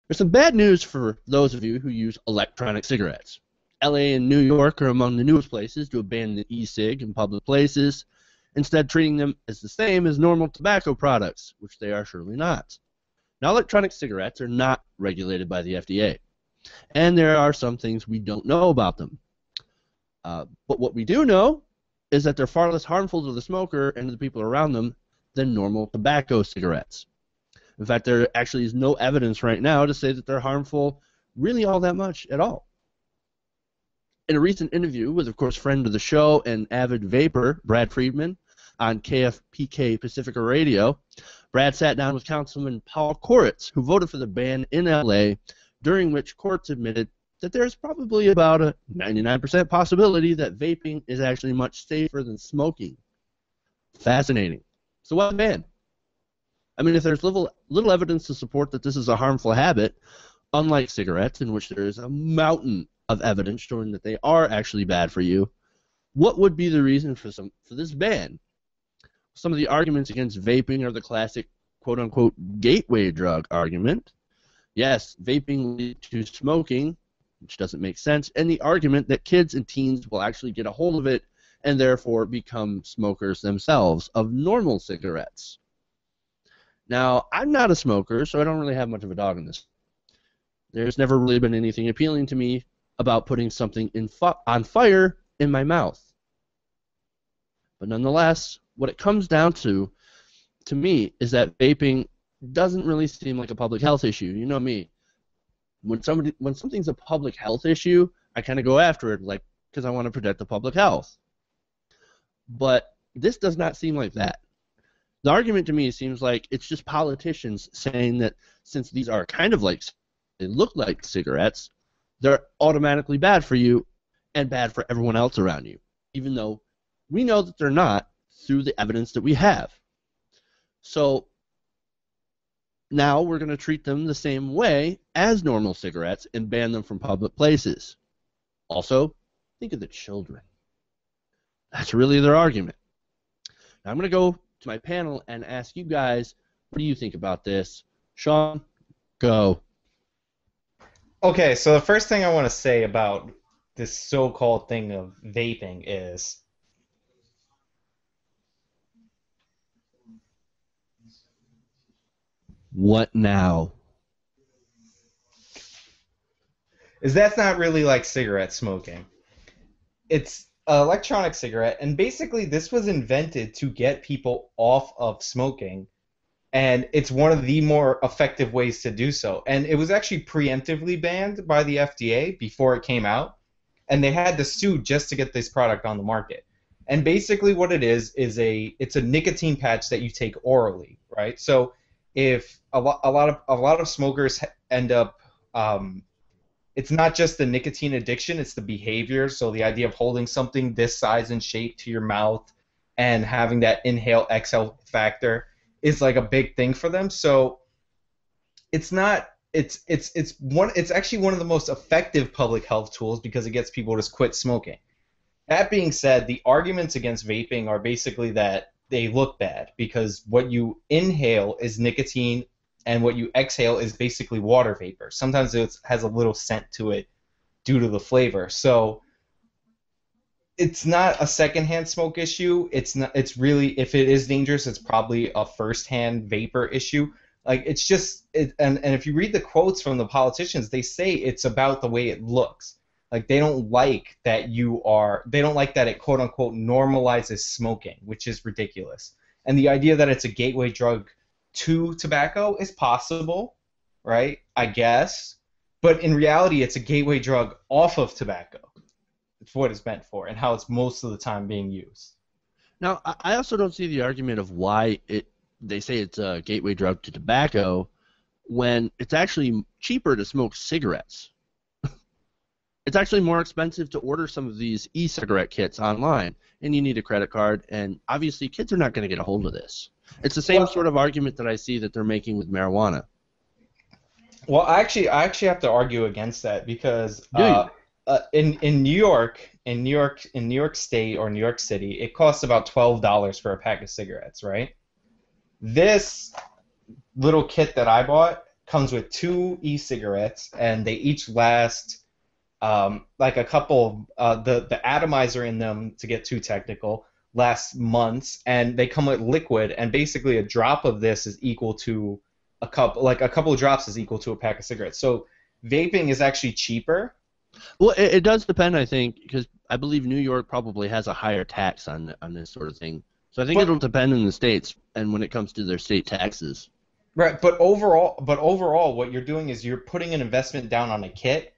There's some bad news for those of you who use electronic cigarettes. LA and New York are among the newest places to abandon the e-cig in public places, instead treating them as the same as normal tobacco products, which they are surely not. Now, electronic cigarettes are not regulated by the FDA, and there are some things we don't know about them. But what we do know is that they're far less harmful to the smoker and to the people around them than normal tobacco cigarettes. In fact, there actually is no evidence right now to say that they're harmful really all that much at all. In a recent interview with, of course, friend of the show and avid vapor, Brad Friedman, on KFPK Pacifica Radio, Brad sat down with Councilman Paul Koretz, who voted for the ban in LA, during which Koretz admitted that there's probably about a 99% possibility that vaping is actually much safer than smoking. Fascinating. So why the ban? I mean, if there's little evidence to support that this is a harmful habit, unlike cigarettes, in which there is a mountain of evidence showing that they are actually bad for you, what would be the reason for this ban? Some of the arguments against vaping are the classic quote-unquote gateway drug argument. Yes, vaping leads to smoking, which doesn't make sense, and the argument that kids and teens will actually get a hold of it and therefore become smokers themselves of normal cigarettes. Now, I'm not a smoker, so I don't really have much of a dog in this. There's never really been anything appealing to me about putting something on fire in my mouth. But nonetheless, what it comes down to me, is that vaping doesn't really seem like a public health issue. You know me. When something's a public health issue, I kind of go after it, like, because I want to protect the public health. But this does not seem like that. The argument to me seems like it's just politicians saying that since these are kind of like, they look like cigarettes, they're automatically bad for you and bad for everyone else around you, even though we know that they're not through the evidence that we have. So now we're going to treat them the same way as normal cigarettes and ban them from public places. Also, think of the children. That's really their argument. Now I'm going to go to my panel and ask you guys, what do you think about this? Sean, go. Okay, so the first thing I want to say about this so-called thing of vaping is what now? That's not really like cigarette smoking. It's an electronic cigarette, and basically this was invented to get people off of smoking, and it's one of the more effective ways to do so. And it was actually preemptively banned by the FDA before it came out, and they had to sue just to get this product on the market. And basically what it is it's a nicotine patch that you take orally, right? So if a lot of smokers end up it's not just the nicotine addiction, it's the behavior. So the idea of holding something this size and shape to your mouth and having that inhale exhale factor is like a big thing for them. So it's actually one of the most effective public health tools because it gets people to quit smoking. That being said, the arguments against vaping are basically that they look bad because what you inhale is nicotine and what you exhale is basically water vapor. Sometimes it has a little scent to it due to the flavor. So it's not a secondhand smoke issue. It's really, if it is dangerous, it's probably a firsthand vapor issue. Like, it's just, and if you read the quotes from the politicians, they say it's about the way it looks. Like, they don't like that it quote unquote normalizes smoking, which is ridiculous. And the idea that it's a gateway drug to tobacco is possible, right? I guess. But in reality, it's a gateway drug off of tobacco. It's what it's meant for and how it's most of the time being used. Now, I also don't see the argument of why they say it's a gateway drug to tobacco when it's actually cheaper to smoke cigarettes. It's actually more expensive to order some of these e-cigarette kits online, and you need a credit card, and obviously kids are not going to get a hold of this. It's the same sort of argument that I see that they're making with marijuana. Well, I actually have to argue against that because in New York State or New York City, it costs about $12 for a pack of cigarettes, right? This little kit that I bought comes with 2 e-cigarettes, and they each last like a couple. The atomizer in them, to get too technical, lasts months, and they come with liquid, and basically a drop of this is equal to a couple of drops is equal to a pack of cigarettes. So vaping is actually cheaper. Well, it does depend, I think, because I believe New York probably has a higher tax on this sort of thing. So I think it'll depend in the states and when it comes to their state taxes. Right, but overall, what you're doing is you're putting an investment down on a kit,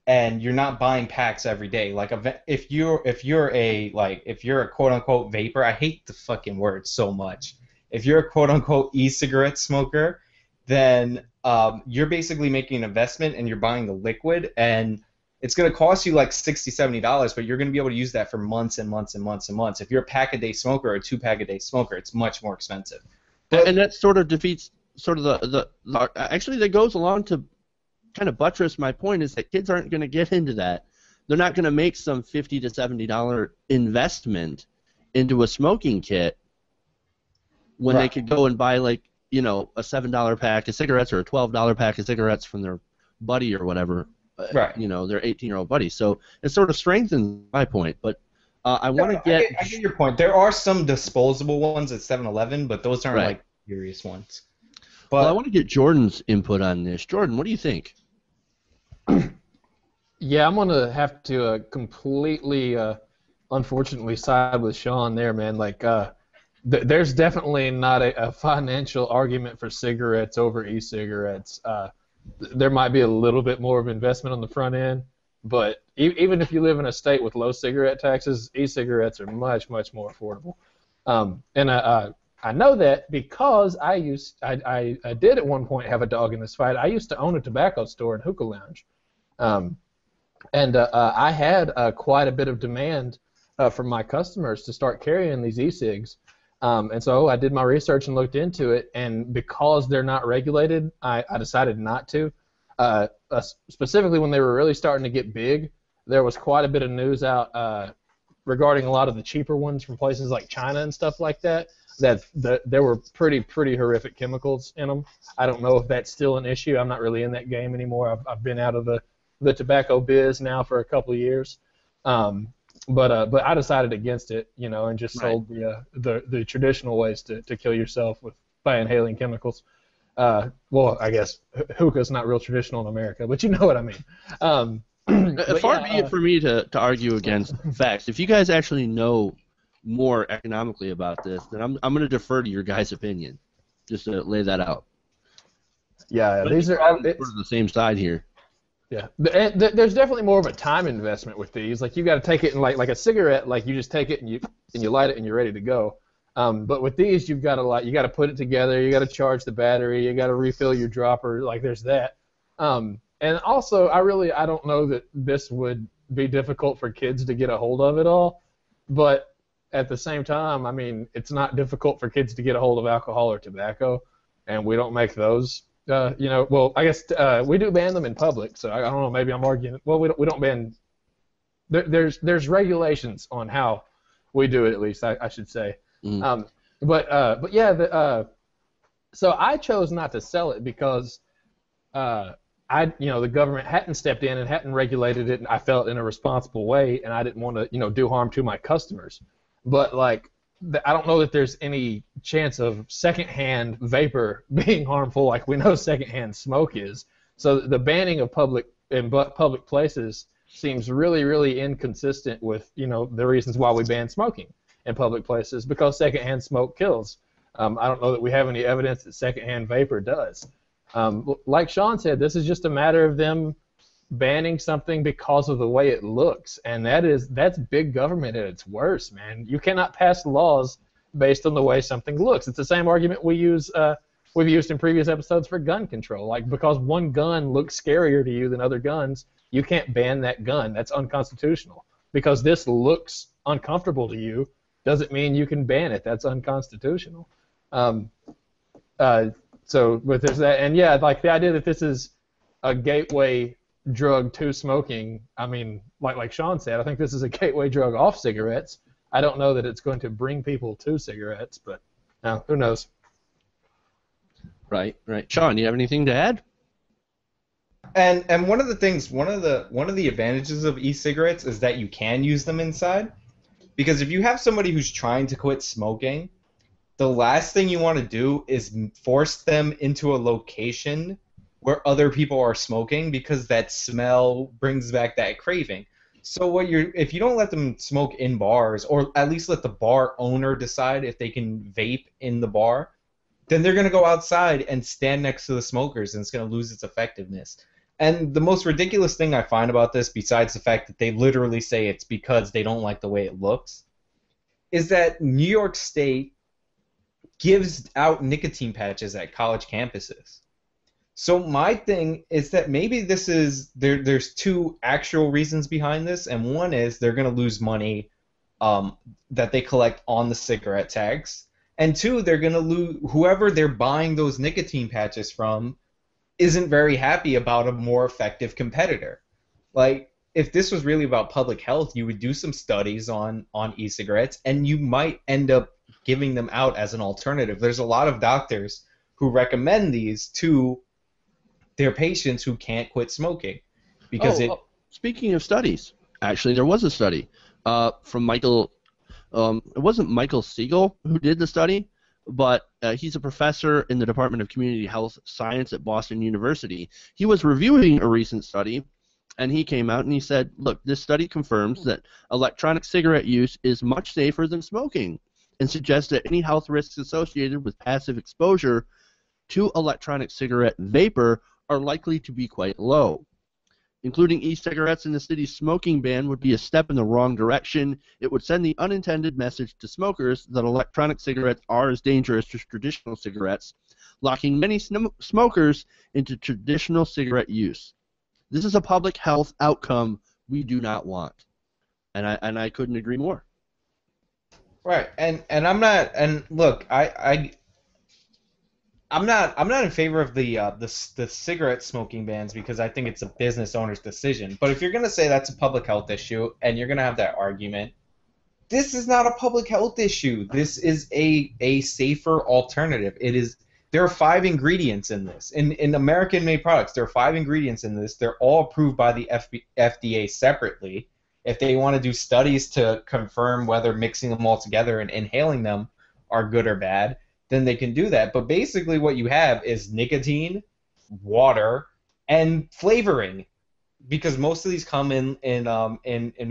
and you're not buying packs every day. Like if you're a quote unquote vapor, I hate the fucking word so much. If you're a quote unquote e-cigarette smoker, then you're basically making an investment and you're buying the liquid, and it's going to cost you like $60, $70, but you're going to be able to use that for months and months and months and months. If you're a pack-a-day smoker or a 2-pack-a-day smoker, it's much more expensive. And that sort of defeats sort of the actually that goes along to kind of buttress my point, is that kids aren't going to get into that. They're not going to make some $50 to $70 investment into a smoking kit when they could go and buy, like, you know, a $7 pack of cigarettes or a $12 pack of cigarettes from their buddy or whatever. Right. You know, their 18-year-old buddy. So it sort of strengthens my point. But I want to get... I get your point. There are some disposable ones at 7-Eleven, but those aren't like serious ones. But I want to get Jordan's input on this. Jordan, what do you think? Yeah, I'm going to have to completely, unfortunately, side with Sean there, man. Like, there's definitely not a financial argument for cigarettes over e-cigarettes. There might be a little bit more of investment on the front end, but even if you live in a state with low cigarette taxes, e-cigarettes are much, much more affordable. And I know that because I did at one point have a dog in this fight. I used to own a tobacco store and hookah lounge, and I had quite a bit of demand from my customers to start carrying these e-cigs. And so I did my research and looked into it, and because they're not regulated, I decided not to. Specifically when they were really starting to get big, there was quite a bit of news out regarding a lot of the cheaper ones from places like China and stuff like that, that there were pretty horrific chemicals in them. I don't know if that's still an issue. I'm not really in that game anymore. I've been out of the tobacco biz now for a couple of years. But I decided against it, you know, and just sold the traditional ways to kill yourself by inhaling chemicals. Well, I guess hookah's not real traditional in America, but you know what I mean. Far be it for me to argue against facts. If you guys actually know more economically about this, then I'm going to defer to your guys' opinion, just to lay that out. Yeah, but these are sort of the same side here. Yeah, there's definitely more of a time investment with these. Like, you got to take it and like a cigarette, like you just take it and you light it and you're ready to go. But with these, you got to put it together. You got to charge the battery. You got to refill your dropper. Like, there's that. And also, I don't know that this would be difficult for kids to get a hold of at all. But at the same time, I mean, it's not difficult for kids to get a hold of alcohol or tobacco, and we don't make those. You know, well, I guess we do ban them in public, so I don't know. Maybe I'm arguing. Well, we don't ban. There's regulations on how we do it, at least I should say. Mm. But yeah, so I chose not to sell it because the government hadn't stepped in and hadn't regulated it, and I felt in a responsible way, and I didn't want to do harm to my customers. But like, I don't know that there's any chance of secondhand vapor being harmful like we know secondhand smoke is. So the banning of public places seems really inconsistent with the reasons why we ban smoking in public places, because secondhand smoke kills. I don't know that we have any evidence that secondhand vapor does. Like Sean said, this is just a matter of them banning something because of the way it looks, and that's big government at its worst, man. You cannot pass laws based on the way something looks. It's the same argument we've used in previous episodes for gun control. Like, because one gun looks scarier to you than other guns, you can't ban that gun. That's unconstitutional. Because this looks uncomfortable to you doesn't mean you can ban it. That's unconstitutional. So, but there's that, and yeah, like the idea that this is a gateway drug to smoking. I mean, like Sean said, I think this is a gateway drug off cigarettes. I don't know that it's going to bring people to cigarettes, but who knows? Right. Sean, you have anything to add? And one of the things, one of the advantages of e-cigarettes is that you can use them inside. Because if you have somebody who's trying to quit smoking, the last thing you want to do is force them into a location where other people are smoking because that smell brings back that craving. So if you don't let them smoke in bars, or at least let the bar owner decide if they can vape in the bar, then they're going to go outside and stand next to the smokers, and it's going to lose its effectiveness. And the most ridiculous thing I find about this, besides the fact that they literally say it's because they don't like the way it looks, is that New York State gives out nicotine patches at college campuses. So my thing is that maybe there's two actual reasons behind this, and one is they're going to lose money that they collect on the cigarette tags, and two, they're going to lose whoever they're buying those nicotine patches from isn't very happy about a more effective competitor. Like, if this was really about public health, you would do some studies on e-cigarettes, and you might end up giving them out as an alternative. There's a lot of doctors who recommend these to their patients who can't quit smoking because speaking of studies, actually, there was a study from Michael. It wasn't Michael Siegel who did the study, but he's a professor in the Department of Community Health Science at Boston University. He was reviewing a recent study, and he came out and he said, look, this study confirms that electronic cigarette use is much safer than smoking, and suggests that any health risks associated with passive exposure to electronic cigarette vapor are likely to be quite low. Including e-cigarettes in the city's smoking ban would be a step in the wrong direction. It would send the unintended message to smokers that electronic cigarettes are as dangerous as traditional cigarettes, locking many smokers into traditional cigarette use. This is a public health outcome we do not want, and I couldn't agree more. Right, and I'm not, and look, I'm not in favor of the cigarette smoking bans because I think it's a business owner's decision. But if you're gonna say that's a public health issue and you're gonna have that argument, this is not a public health issue. This is a safer alternative. It is. There are 5 ingredients in this. In American-made products, there are 5 ingredients in this. They're all approved by the FDA separately. If they want to do studies to confirm whether mixing them all together and inhaling them are good or bad, then they can do that. But basically what you have is nicotine, water, and flavoring, because most of these come in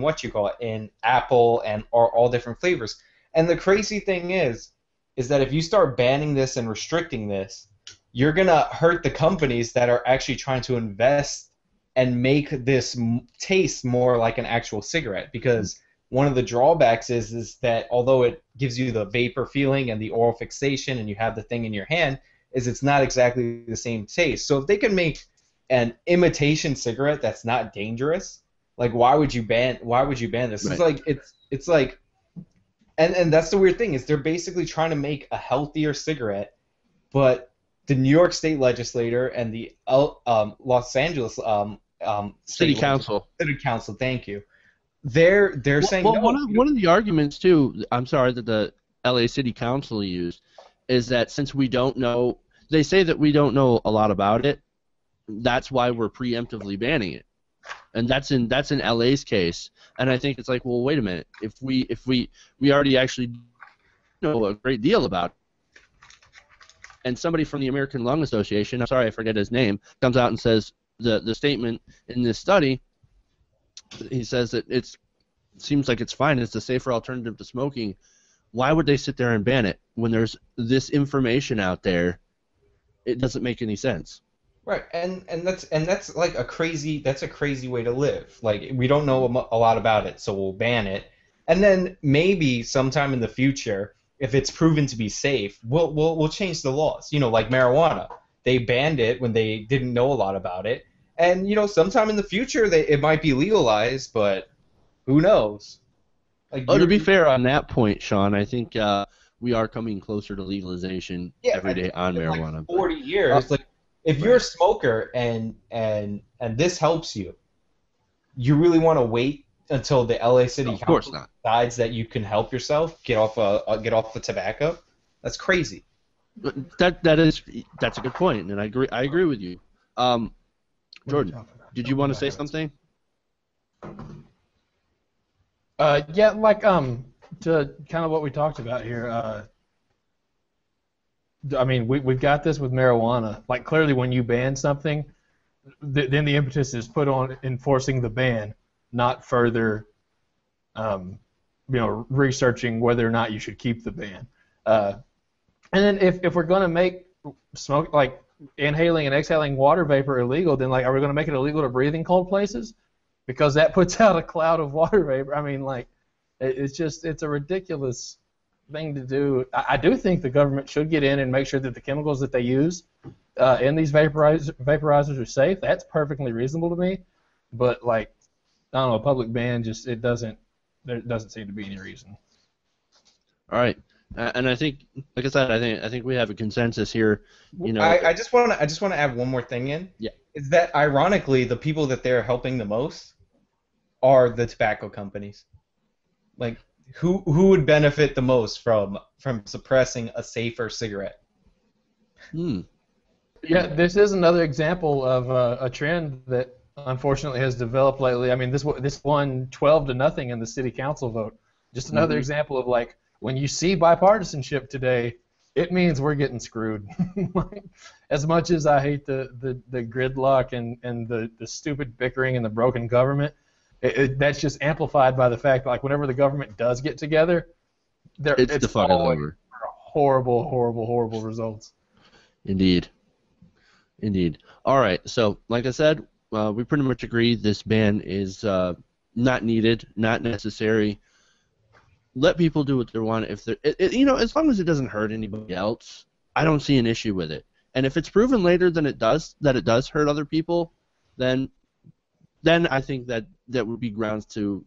what you call it, in apple and are all different flavors. And the crazy thing is that if you start banning this and restricting this, you're going to hurt the companies that are actually trying to invest and make this taste more like an actual cigarette. Because one of the drawbacks is that although it gives you the vapor feeling and the oral fixation and you have the thing in your hand, is it's not exactly the same taste. So if they can make an imitation cigarette that's not dangerous, like why would you ban this? Right. It's like and that's the weird thing, is they're basically trying to make a healthier cigarette, but the New York State legislator and the Los Angeles City Council, thank you. They're saying no. One of the arguments too, I'm sorry, that the LA City Council used is that since we don't know, they say that we don't know a lot about it, that's why we're preemptively banning it. And that's in LA's case. And I think it's like, well, wait a minute. If we already actually know a great deal about it, and somebody from the American Lung Association, I'm sorry I forget his name, comes out and says the statement in this study, he says that it seems like it's fine, it's a safer alternative to smoking. Why would they sit there and ban it when there's this information out there? It doesn't make any sense. Right, and that's like a crazy way to live. Like, we don't know a lot about it, so we'll ban it, and then maybe sometime in the future, if it's proven to be safe, we'll change the laws. You know, like marijuana, they banned it when they didn't know a lot about it, and you know, sometime in the future it might be legalized, but who knows? Like, to be fair on that point, Sean, I think we are coming closer to legalization every day on marijuana. Like 40 years, like. If you're a smoker and this helps you, you really want to wait until the LA City Council decides that you can help yourself get off the tobacco? That's crazy. That's a good point, and I agree with you. Jordan, did you want to say something? Yeah, like to kind of what we talked about here. I mean, we've got this with marijuana. Like clearly, when you ban something, then the impetus is put on enforcing the ban, not further, researching whether or not you should keep the ban. And then if we're going to make smoke, like inhaling and exhaling water vapor illegal, then like are we going to make it illegal to breathe in cold places? Because that puts out a cloud of water vapor. I mean, like it's a ridiculous thing to do. I do think the government should get in and make sure that the chemicals that they use in these vaporizers are safe. That's perfectly reasonable to me. But like, I don't know, a public ban there doesn't seem to be any reason. All right, and I think, like I said, I think we have a consensus here. You know, I just want to add one more thing in. Yeah. Is that ironically the people that they're helping the most are the tobacco companies. Like, who would benefit the most from suppressing a safer cigarette? Yeah, this is another example of a trend that unfortunately has developed lately. I mean, this won 12-0 in the city council vote. Just another example of like when you see bipartisanship today, it means we're getting screwed. As much as I hate the gridlock and the stupid bickering and the broken government, that's just amplified by the fact that like whenever the government does get together, it's the fuck over. Horrible results. Indeed. All right. So, like I said, we pretty much agree this ban is not needed, not necessary. Let people do what they want. If they're, as long as it doesn't hurt anybody else, I don't see an issue with it. And if it's proven later that it does hurt other people, then I think that would be grounds to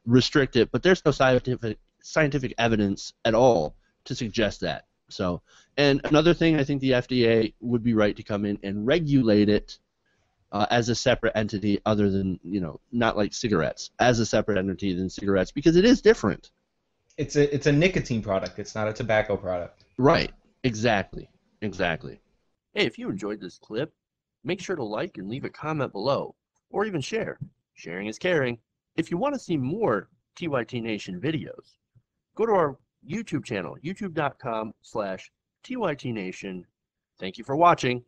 restrict it. But there's no scientific evidence at all to suggest that. So, and another thing, I think the FDA would be right to come in and regulate it as a separate entity, other than not like cigarettes, as a separate entity than cigarettes, because it is different. It's a nicotine product. It's not a tobacco product. Right. Exactly. Hey, if you enjoyed this clip, make sure to like and leave a comment below, or even share. Sharing is caring. If you want to see more TYT Nation videos, go to our YouTube channel, youtube.com/TYT Nation. Thank you for watching.